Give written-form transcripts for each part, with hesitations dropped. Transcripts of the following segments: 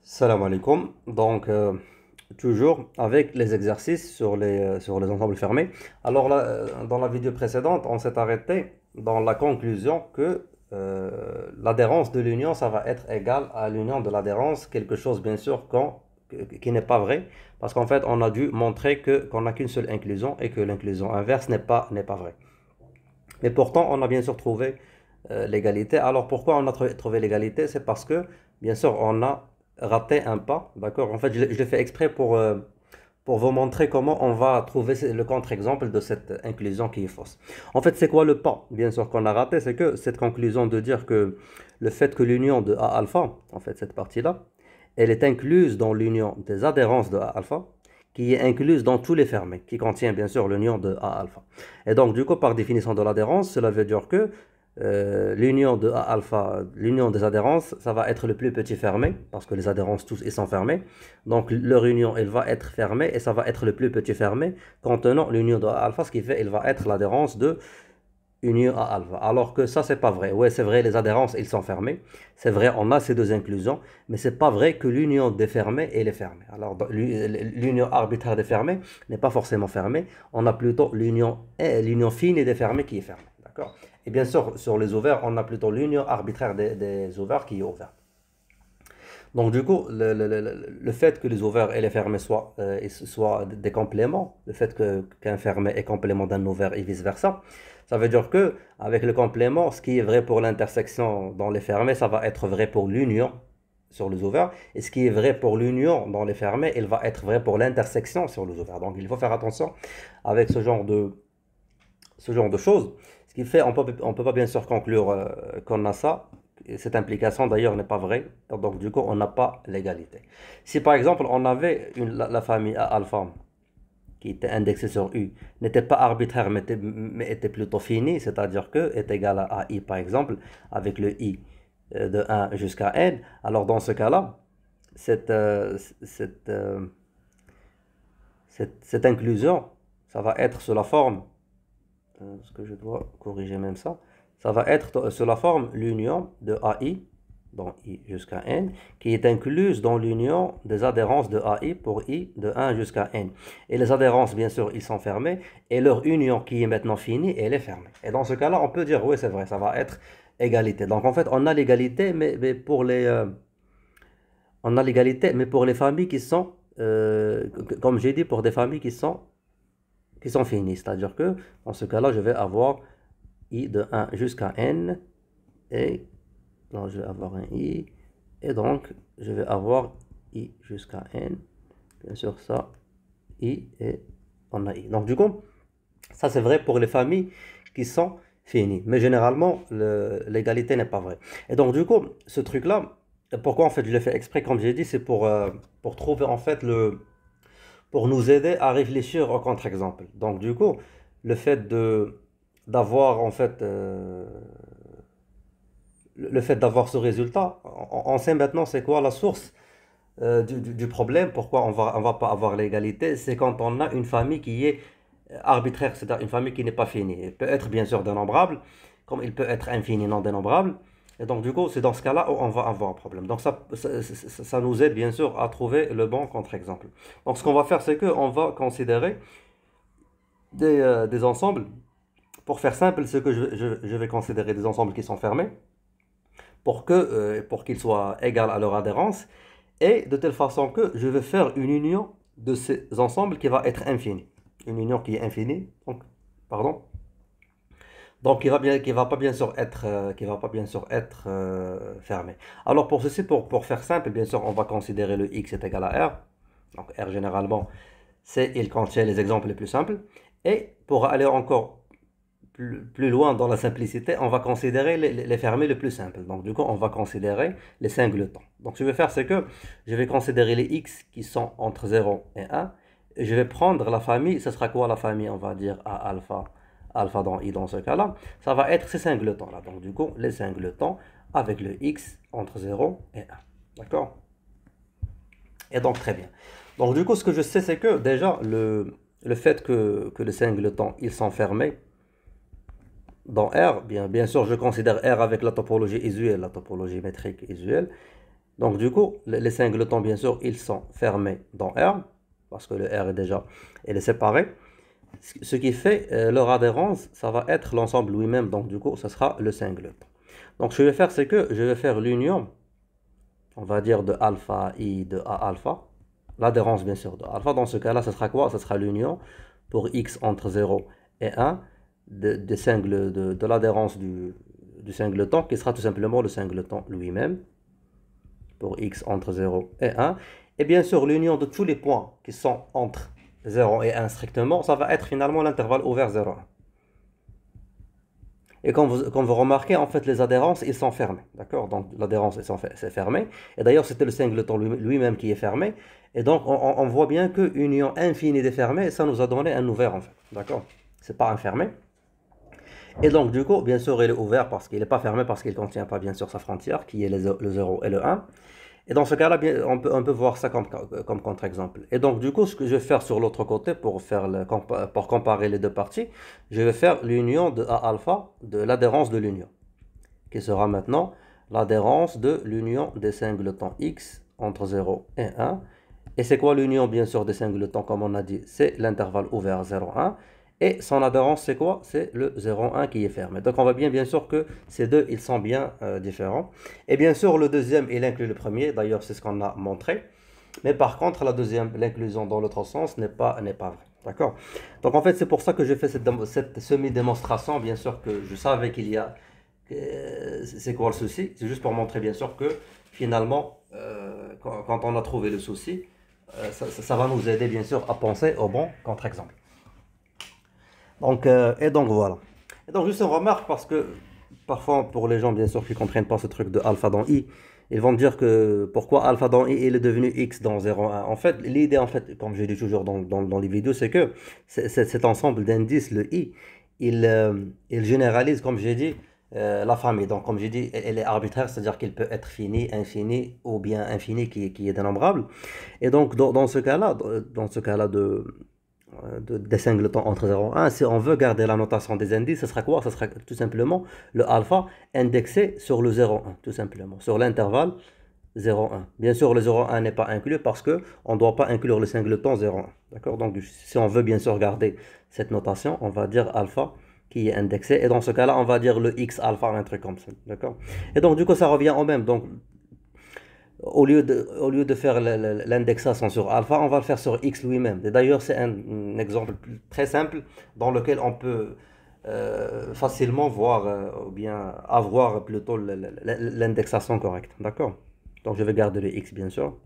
Salam alaikum. Toujours avec les exercices sur les ensembles fermés. Alors là, dans la vidéo précédente, on s'est arrêté dans la conclusion que l'adhérence de l'union, ça va être égal à l'union de l'adhérence, quelque chose bien sûr qui n'est pas vrai, parce qu'en fait, on a dû montrer qu'on n'a qu'une seule inclusion et que l'inclusion inverse n'est pas vraie. Mais pourtant, on a bien sûr trouvé l'égalité. Alors pourquoi on a trouvé l'égalité? C'est parce que, bien sûr, on a raté un pas, d'accord? En fait, je l'ai fait exprès pour vous montrer comment on va trouver le contre-exemple de cette inclusion qui est fausse. En fait, c'est quoi le pas, bien sûr, qu'on a raté? C'est que cette conclusion de dire que le fait que l'union de A alpha, en fait, cette partie-là, elle est incluse dans l'union des adhérences de A alpha, qui est incluse dans tous les fermés, qui contient bien sûr l'union de A alpha. Et donc, du coup, par définition de l'adhérence, cela veut dire que l'union de A alpha, l'union des adhérences, ça va être le plus petit fermé, parce que les adhérences tous, ils sont fermés. Donc, leur union, elle va être fermée, et ça va être le plus petit fermé contenant l'union de A alpha, ce qui fait, elle va être l'adhérence de union A alpha. Alors que ça, c'est pas vrai. Ouais, c'est vrai, les adhérences, ils sont fermés. C'est vrai, on a ces deux inclusions, mais c'est pas vrai que l'union des fermés, elle est fermée. Alors, l'union arbitraire des fermés n'est pas forcément fermée. On a plutôt l'union fine et des fermés qui est fermée. D'accord? Et bien sûr, sur les ouverts, on a plutôt l'union arbitraire des ouverts qui est ouverte. Donc, du coup, le fait que les ouverts et les fermés soient des compléments, le fait qu'un fermé est complément d'un ouvert et vice-versa, ça veut dire que avec le complément, ce qui est vrai pour l'intersection dans les fermés, ça va être vrai pour l'union sur les ouverts, et ce qui est vrai pour l'union dans les fermés, il va être vrai pour l'intersection sur les ouverts. Donc, il faut faire attention avec ce genre de choses. Ce qui fait, on peut pas bien sûr conclure qu'on a ça. Cette implication d'ailleurs n'est pas vraie. Donc du coup, on n'a pas l'égalité. Si par exemple, on avait la famille A alpha qui était indexée sur U, n'était pas arbitraire mais était plutôt finie, c'est-à-dire que est égal à I par exemple, avec le I de 1 jusqu'à N, alors dans ce cas-là, cette, euh, cette, euh, cette inclusion, ça va être sous la forme parce que je dois corriger même ça. Ça va être sous la forme l'union de AI, donc I jusqu'à N, qui est incluse dans l'union des adhérences de AI pour I de 1 jusqu'à N. Et les adhérences, bien sûr, ils sont fermés, et leur union qui est maintenant finie, elle est fermée. Et dans ce cas-là, on peut dire, oui, c'est vrai, ça va être égalité. Donc en fait, on a l'égalité, mais pour on a l'égalité, mais pour les familles qui sont, comme j'ai dit, pour des familles qui sont finies. C'est-à-dire que dans ce cas-là, je vais avoir I de 1 jusqu'à N et donc je vais avoir un I et donc je vais avoir I jusqu'à N. Bien sûr, ça, I et on a I. Donc du coup, ça c'est vrai pour les familles qui sont finies. Mais généralement, l'égalité n'est pas vraie. Et donc du coup, ce truc-là, pourquoi en fait je l'ai fait exprès, comme j'ai dit, c'est pour trouver en fait pour nous aider à réfléchir au contre-exemple. Donc du coup, le fait d'avoir en fait le fait d'avoir ce résultat, on sait maintenant c'est quoi la source du problème, pourquoi on va pas avoir l'égalité, c'est quand on a une famille qui est arbitraire, c'est-à-dire une famille qui n'est pas finie. Elle peut être bien sûr dénombrable, comme il peut être infini non dénombrable. Et donc du coup, c'est dans ce cas-là où on va avoir un problème. Donc ça nous aide bien sûr à trouver le bon contre-exemple. Donc ce qu'on va faire, c'est qu'on va considérer des ensembles. Pour faire simple, c'est que je vais considérer des ensembles qui sont fermés pour qu'ils soient égaux à leur adhérence et de telle façon que je vais faire une union de ces ensembles qui va être infinie. Une union qui est infinie, donc, pardon, donc qui va pas bien sûr être, qui va pas bien sûr être fermée. Alors pour ceci, pour faire simple, bien sûr, on va considérer le x est égal à r. Donc r généralement, il contient les exemples les plus simples. Et pour aller encore plus loin dans la simplicité, on va considérer les fermés les plus simples. Donc, du coup, on va considérer les singletons. Donc, ce que je vais faire, c'est que je vais considérer les x qui sont entre 0 et 1. Et je vais prendre la famille. Ce sera quoi la famille? On va dire A alpha, alpha dans I dans ce cas-là. Ça va être ces singletons-là. Donc, du coup, les singletons avec le x entre 0 et 1. D'accord? Et donc, très bien. Donc, du coup, ce que je sais, c'est que déjà, le fait que les singletons, ils sont fermés, dans R, bien sûr, je considère R avec la topologie usuelle, la topologie métrique usuelle. Donc du coup, les singletons, bien sûr, ils sont fermés dans R, parce que le R est déjà, il est séparé. Ce qui fait leur adhérence, ça va être l'ensemble lui-même, donc du coup, ça sera le singleton. Donc ce que je vais faire, c'est que je vais faire l'union, on va dire de alpha I de A alpha, l'adhérence bien sûr de alpha. Dans ce cas-là, ça sera quoi? Ça sera l'union pour X entre 0 et 1 de l'adhérence du singleton, qui sera tout simplement le singleton lui-même, pour X entre 0 et 1. Et bien sûr, l'union de tous les points qui sont entre 0 et 1 strictement, ça va être finalement l'intervalle ouvert 0,1. Et comme vous remarquez, en fait, les adhérences, ils sont fermés. D'accord? Donc, l'adhérence, c'est fermé. Et d'ailleurs, c'était le singleton lui-même qui est fermé. Et donc, on voit bien que union infinie des fermés, ça nous a donné un ouvert, en fait. D'accord? C'est pas un fermé. Et donc, du coup, bien sûr, il est ouvert parce qu'il n'est pas fermé, parce qu'il ne contient pas, bien sûr, sa frontière, qui est le 0 et le 1. Et dans ce cas-là, on peut voir ça comme contre-exemple. Et donc, du coup, ce que je vais faire sur l'autre côté pour comparer les deux parties, je vais faire l'union de A alpha de l'adhérence de l'union, qui sera maintenant l'adhérence de l'union des singletons X entre 0 et 1. Et c'est quoi l'union, bien sûr, des singletons, comme on a dit? C'est l'intervalle ouvert 0,1. Et son adhérence, c'est quoi? C'est le 0,1 qui est fermé. Donc, on voit bien sûr, que ces deux, ils sont bien différents. Et bien sûr, le deuxième, il inclut le premier. D'ailleurs, c'est ce qu'on a montré. Mais par contre, la deuxième, l'inclusion dans l'autre sens n'est pas vraie. D'accord? Donc, en fait, c'est pour ça que j'ai fait cette semi-démonstration. Bien sûr que je savais qu'il y a... c'est quoi le souci? C'est juste pour montrer, bien sûr, que finalement, quand on a trouvé le souci, ça va nous aider, bien sûr, à penser au bon contre-exemple. Donc, et donc voilà. Et donc juste une remarque parce que parfois pour les gens bien sûr qui ne comprennent pas ce truc de alpha dans i, ils vont me dire que pourquoi alpha dans i il est devenu x dans 0,1. En fait, l'idée en fait, comme je dis toujours dans les vidéos, c'est que cet ensemble d'indices, le i, il généralise, comme j'ai dit, la famille. Donc comme j'ai dit, elle est arbitraire, c'est-à-dire qu'il peut être fini, infini ou bien infini qui est dénombrable. Et donc dans ce cas-là, des singletons entre 0 et 1. Si on veut garder la notation des indices, ce sera quoi? Ce sera tout simplement le alpha indexé sur le 0,1, tout simplement, sur l'intervalle 0,1. Bien sûr, le 0,1 n'est pas inclus parce qu'on ne doit pas inclure le singleton 0,1. D'accord? Donc, si on veut bien sûr garder cette notation, on va dire alpha qui est indexé. Et dans ce cas-là, on va dire le x alpha, un truc comme ça. D'accord? Et donc, du coup, ça revient au même. Donc, au lieu de faire l'indexation sur alpha, on va le faire sur x lui-même. Et d'ailleurs, c'est un exemple très simple dans lequel on peut facilement voir, ou bien avoir plutôt l'indexation correcte. D'accord? Donc, je vais garder le x, bien sûr.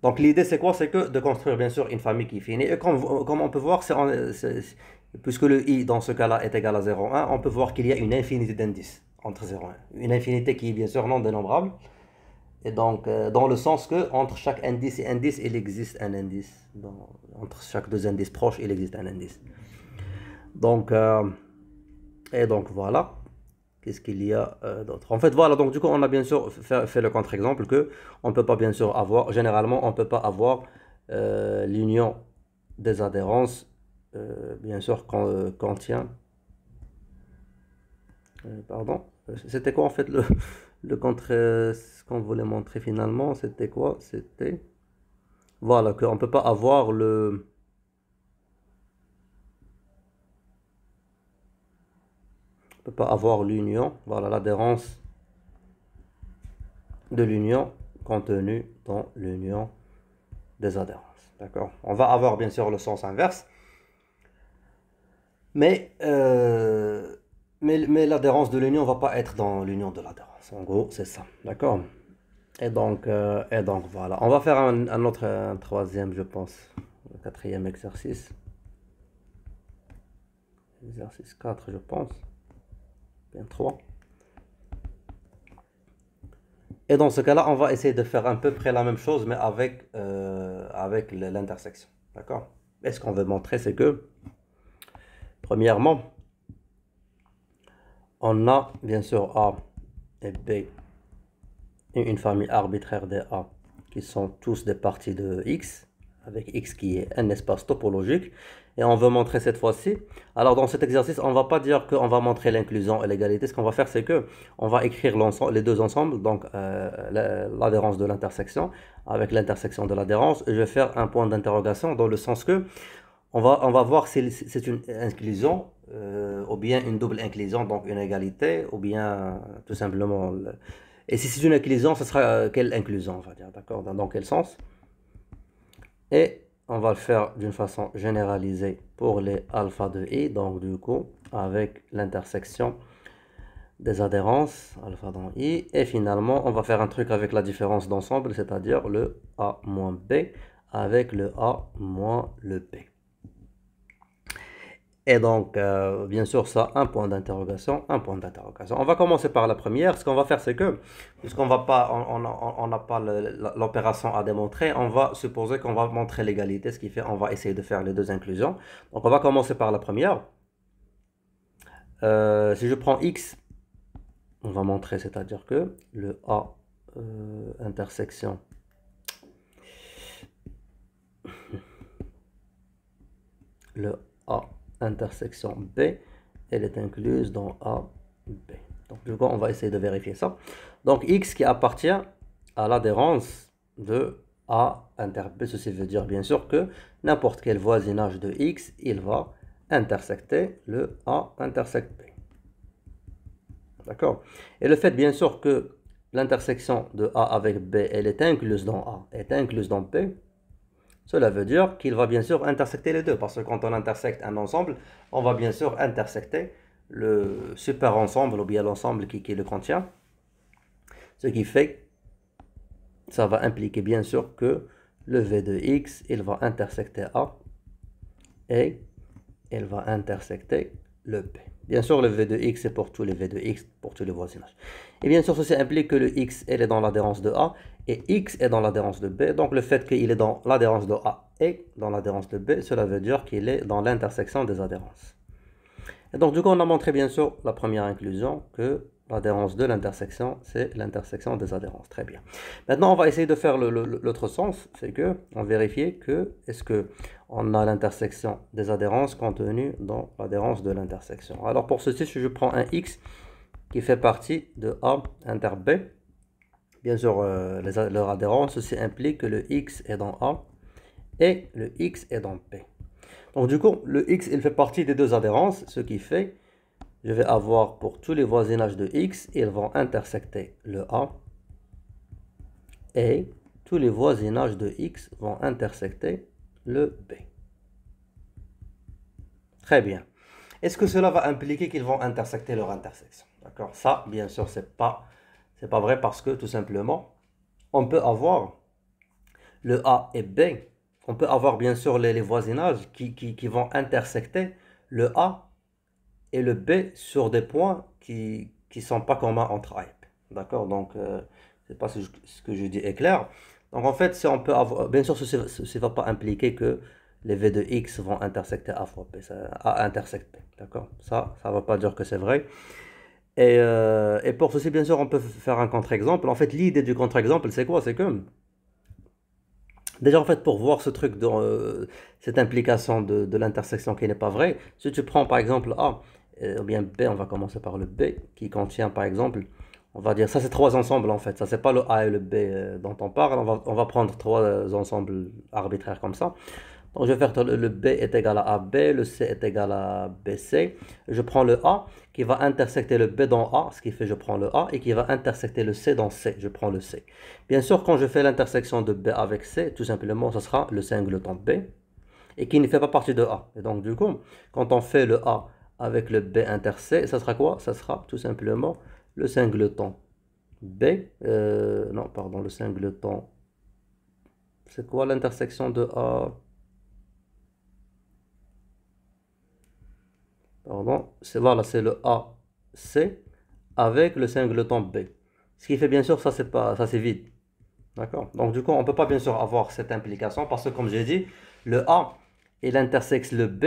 Donc, l'idée, c'est quoi? C'est que de construire, bien sûr, une famille qui est finie. Et comme on peut voir, puisque le i, dans ce cas-là, est égal à 0,1, on peut voir qu'il y a une infinité d'indices entre 0 et 1. Une infinité qui est, bien sûr, non dénombrable. Et donc, dans le sens que entre chaque indice et indice, il existe un indice. Entre chaque deux indices proches, il existe un indice. Donc, et donc voilà. Qu'est-ce qu'il y a d'autre? En fait, voilà. Donc, du coup, on a bien sûr fait le contre-exemple que on peut pas bien sûr avoir. Généralement, on peut pas avoir l'union des adhérences. Bien sûr, contient. Pardon. C'était quoi en fait le contre ce qu'on voulait montrer finalement? C'était quoi? C'était voilà qu'on ne peut pas avoir on peut pas avoir l'union. Voilà l'adhérence de l'union contenue dans l'union des adhérences. D'accord? On va avoir bien sûr le sens inverse, mais mais l'adhérence de l'union va pas être dans l'union de l'adhérence. En gros, c'est ça. D'accord? Et donc voilà. On va faire un troisième, je pense. Le quatrième exercice. Exercice 4, je pense. Bien 3. Et dans ce cas-là, on va essayer de faire à peu près la même chose, mais avec l'intersection. D'accord? Et ce qu'on veut montrer, c'est que, premièrement, on a bien sûr A et B et une famille arbitraire des A qui sont tous des parties de X. avec X qui est un espace topologique. Et on veut montrer cette fois-ci. Alors dans cet exercice, on ne va pas dire qu'on va montrer l'inclusion et l'égalité. Ce qu'on va faire, c'est que on va écrire les deux ensemble, donc l'adhérence de l'intersection avec l'intersection de l'adhérence. Et je vais faire un point d'interrogation dans le sens que on va voir si c'est une inclusion ou bien une double inclusion, donc une égalité, ou bien tout simplement... Et si c'est une inclusion, ce sera quelle inclusion, on va dire, d'accord? Dans quel sens? Et on va le faire d'une façon généralisée pour les alpha de i, donc du coup, avec l'intersection des adhérences, alpha dans i, et finalement, on va faire un truc avec la différence d'ensemble, c'est-à-dire le a moins b avec le a moins le b. Et donc, bien sûr, ça, un point d'interrogation, un point d'interrogation. On va commencer par la première. Ce qu'on va faire, c'est que, puisqu'on va pas, on n'a pas l'opération à démontrer, on va supposer qu'on va montrer l'égalité, ce qui fait on va essayer de faire les deux inclusions. Donc, on va commencer par la première. Si je prends x, on va montrer, c'est-à-dire que le a intersection le a intersection B, elle est incluse dans A, B. Donc, du coup, on va essayer de vérifier ça. Donc, X qui appartient à l'adhérence de A inter B. Ceci veut dire, bien sûr, que n'importe quel voisinage de X, il va intersecter le A intersecte B. D'accord? Et le fait, bien sûr, que l'intersection de A avec B, elle est incluse dans A, est incluse dans B, cela veut dire qu'il va bien sûr intersecter les deux, parce que quand on intersecte un ensemble, on va bien sûr intersecter le super ensemble ou bien l'ensemble qui le contient. Ce qui fait, ça va impliquer bien sûr que le V de X, il va intersecter A et il va intersecter le B. Bien sûr, le V de X est pour tous les V de X, pour tous les voisinages. Et bien sûr, ceci implique que le X, elle est dans l'adhérence de A et X est dans l'adhérence de B. Donc, le fait qu'il est dans l'adhérence de A et dans l'adhérence de B, cela veut dire qu'il est dans l'intersection des adhérences. Et donc, du coup, on a montré bien sûr la première inclusion que l'adhérence de l'intersection, c'est l'intersection des adhérences. Très bien. Maintenant, on va essayer de faire l'autre sens, c'est que on vérifie que est-ce que on a l'intersection des adhérences contenues dans l'adhérence de l'intersection. Alors pour ceci, si je prends un X qui fait partie de A inter B, bien sûr, leur adhérence, ceci implique que le X est dans A et le X est dans B. Donc du coup, le X, il fait partie des deux adhérences, ce qui fait, je vais avoir pour tous les voisinages de X, ils vont intersecter le A et tous les voisinages de X vont intersecter le B. Très bien. Est-ce que cela va impliquer qu'ils vont intersecter leur intersection? D'accord? Ça, bien sûr, c'est pas vrai parce que tout simplement, on peut avoir le A et B. On peut avoir bien sûr les voisinages qui vont intersecter le A et le B sur des points qui ne sont pas communs entre A et B. D'accord? Donc, je ne sais pas si ce que je dis est clair. Donc, en fait, si on peut avoir, bien sûr, ceci ne va pas impliquer que les V de X vont intersecter A fois B. A intersecte B. D'accord? Ça ne va pas dire que c'est vrai. Et pour ceci, bien sûr, on peut faire un contre-exemple. En fait, l'idée du contre-exemple, c'est quoi? C'est que, déjà, en fait, pour voir ce truc, cette implication de l'intersection qui n'est pas vraie, si tu prends par exemple A, ou bien B, on va commencer par le B, qui contient par exemple, on va dire, ça c'est trois ensembles en fait, ça c'est pas le A et le B dont on parle, on va prendre trois ensembles arbitraires comme ça. Donc je vais faire le B est égal à AB, le C est égal à BC. Je prends le A qui va intersecter le B dans A, ce qui fait je prends le A, et qui va intersecter le C dans C, je prends le C. Bien sûr, quand je fais l'intersection de B avec C, tout simplement, ce sera le singleton B, et qui ne fait pas partie de A. Et donc du coup, quand on fait le A avec le B inter C, ça sera quoi? Ça sera tout simplement le singleton B, non, pardon, le singleton, c'est quoi l'intersection de A? Pardon, voilà, c'est le AC avec le singleton B. Ce qui fait bien sûr, ça c'est pas, ça c'est vide. D'accord? Donc du coup, on ne peut pas bien sûr avoir cette implication parce que comme j'ai dit, le A, il intersecte le B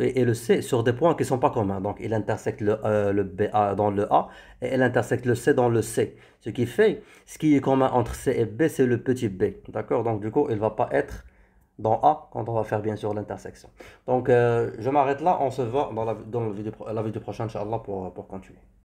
et le C sur des points qui ne sont pas communs. Donc il intersecte le B dans le A et il intersecte le C dans le C. Ce qui fait, ce qui est commun entre C et B, c'est le petit b. D'accord? Donc du coup, il ne va pas être dans A quand on va faire bien sûr l'intersection. Donc je m'arrête là, on se voit dans la vidéo prochaine, Inch'Allah, pour continuer.